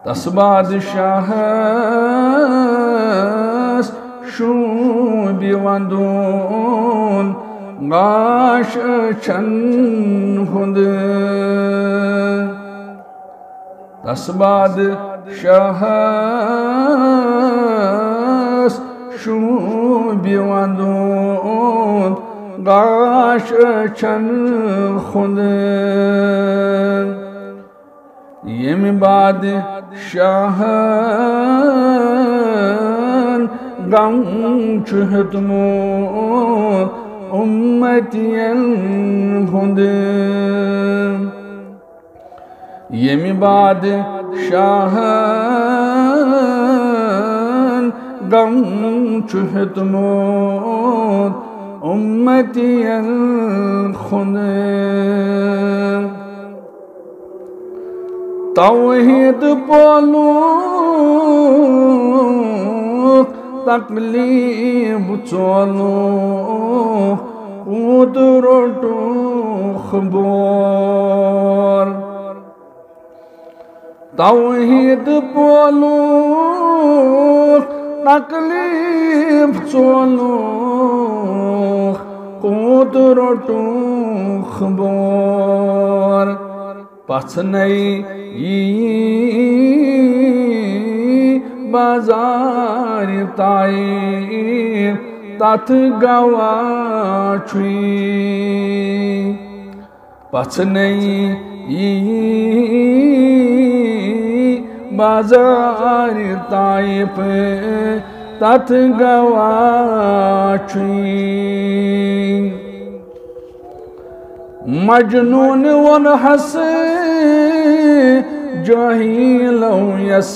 तस बादशाहस शूब वंदून गाश छन हुंद तस बादशाहस शूब वंदून गाश छन हुंद यम बाद शाहन गम चुहतमो उम्मतियन हुंद यम बाद शाहन गम चुहतमो उम्मतियन हुंद तौहीद बोलू तकलीफ चोलू कूद रोटू खबोर तौहीद बोलू तकलीफ चोलू कूद रोटू खबोर पछनई बाजार ताई तथ गवा पछनई बाजार ताई तथ गवा मजनून वन हस जहीलो यस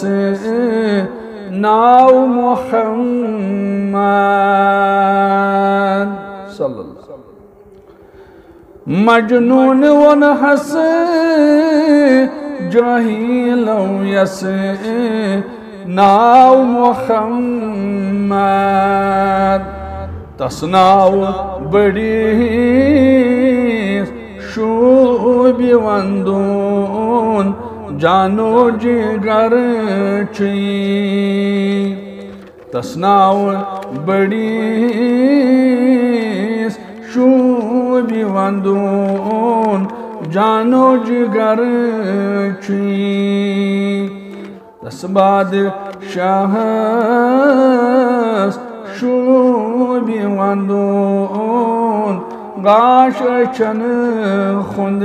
नाव मुहम्मद सल्लल्लाहु मजनून वन हस जहीलो यस नाव मुहम्मद तसनाव बड़ी शूब वंदून जानो जिगर तसनाव बड़ी शूब वंदून जानो जिगर तस बादशाहस शूब वंदून गाश छन खुंद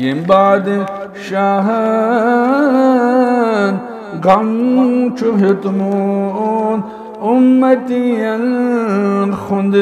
यम बादशाहन गम चुहतमून उम्मतियन खुंद